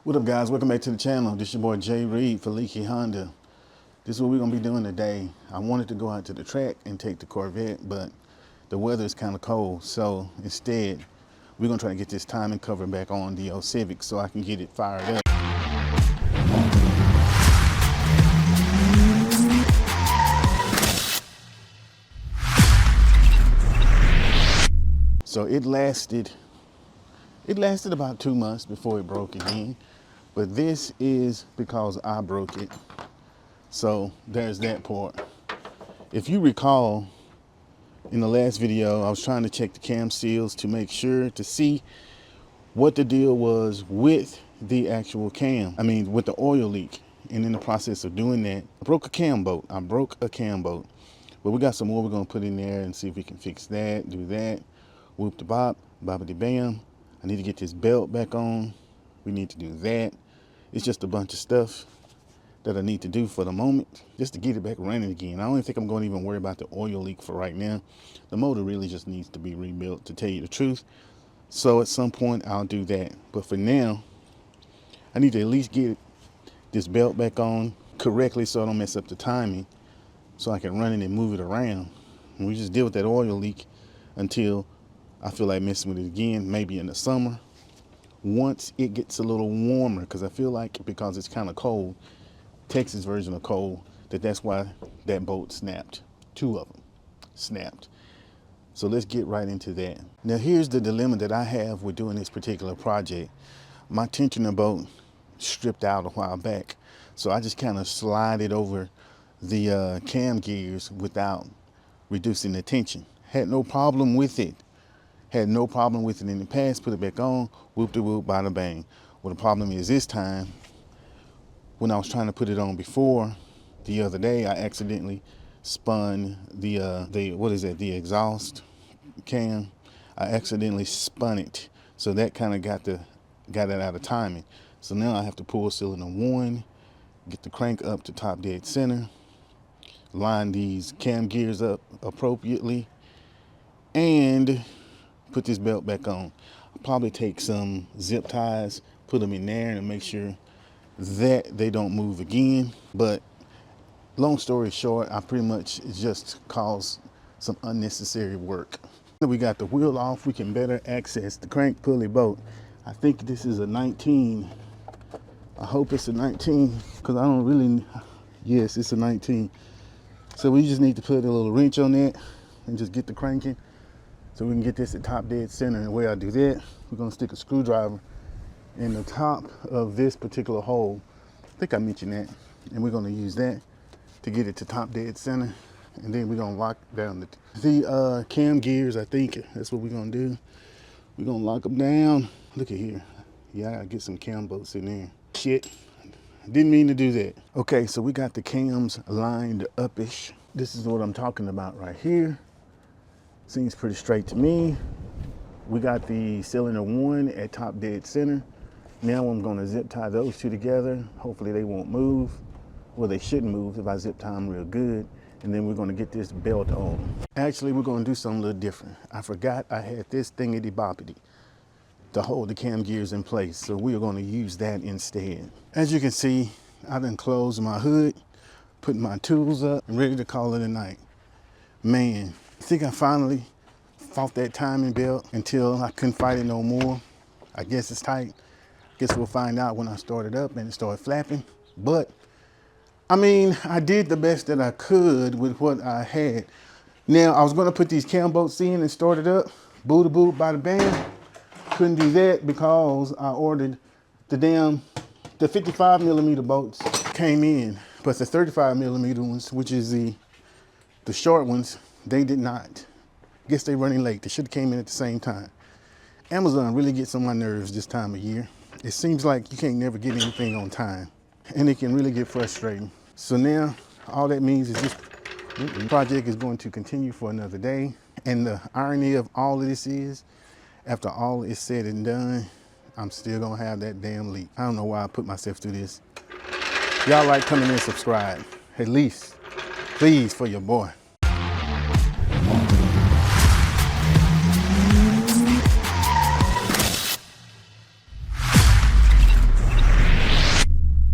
What up, guys? Welcome back to the channel. This is your boy Jay Reed for Leaky Honda. This is what we're gonna be doing today. I wanted to go out to the track and take the Corvette, but the weather is kind of cold. So instead, we're gonna try to get this timing cover back on the old Civic so I can get it fired up. So it lasted about 2 months before it broke again. But this is because I broke it. So there's that part. If you recall, in the last video, I was trying to check the cam seals to make sure to see what the deal was with the actual cam. I mean, with the oil leak. And in the process of doing that, I broke a cam bolt. But we got some more we're gonna put in there and see if we can fix that, do that. Whoop the bop, boppity bam. I need to get this belt back on. We need to do that. It's just a bunch of stuff that I need to do for the moment, just to get it back running again. I don't think I'm going to even worry about the oil leak for right now. The motor really just needs to be rebuilt, to tell you the truth. So at some point I'll do that. But for now, I need to at least get this belt back on correctly so I don't mess up the timing, so I can run it and move it around. And we just deal with that oil leak until I feel like messing with it again, maybe in the summer. Once it gets a little warmer, because I feel like because it's kind of cold, Texas version of cold, that's why that bolt snapped. 2 of them snapped. So let's get right into that. Now here's the dilemma that I have with doing this particular project. My tensioner bolt stripped out a while back, so I just kind of slide it over the cam gears without reducing the tension. Had no problem with it. Had no problem with it in the past. Put it back on, whoop de whoop, bada bang. Well, the problem is this time, when I was trying to put it on before, the other day, I accidentally spun the exhaust cam. I accidentally spun it. So that kind of got it out of timing. So now I have to pull cylinder 1, get the crank up to top dead center, line these cam gears up appropriately, and put this belt back on. I'll probably take some zip ties, put them in there and make sure that they don't move again. But long story short, I pretty much just caused some unnecessary work. We got the wheel off, we can better access the crank pulley bolt. I think this is a 19. I hope it's a 19, because I don't really, yes, it's a 19. So we just need to put a little wrench on that and just get the cranking so we can get this at top dead center. And the way I do that, we're gonna stick a screwdriver in the top of this particular hole. I think I mentioned that. And we're gonna use that to get it to top dead center. And then we're gonna lock down the cam gears. I think that's what we're gonna do. We're gonna lock them down. Look at here. Yeah, I gotta get some cam bolts in there. Shit, didn't mean to do that. Okay, so we got the cams lined up-ish. This is what I'm talking about right here. Seems pretty straight to me. We got the cylinder 1 at top dead center. Now I'm gonna zip tie those 2 together. Hopefully they won't move. Well, they shouldn't move if I zip tie them real good. And then we're gonna get this belt on. Actually, we're gonna do something a little different. I forgot I had this thingity boppity to hold the cam gears in place. So we are gonna use that instead. As you can see, I done closed my hood, put my tools up, and ready to call it a night. Man, I think I finally fought that timing belt until I couldn't fight it no more. I guess it's tight. Guess we'll find out when I start it up and it started flapping. But I mean, I did the best that I could with what I had. Now I was gonna put these cam bolts in and start it up. Boo da boo, bada bam. Couldn't do that because I ordered the 55 millimeter bolts came in, but the 35 millimeter ones, which is the short ones, they did not. Guess they're running late. They should have came in at the same time. Amazon really gets on my nerves this time of year. It seems like you can't never get anything on time, and it can really get frustrating. So now all that means is this project is going to continue for another day. And the irony of all of this is, after all is said and done, I'm still gonna have that damn leak. I don't know why I put myself through this. Y'all like, comment and subscribe. At least, please, for your boy.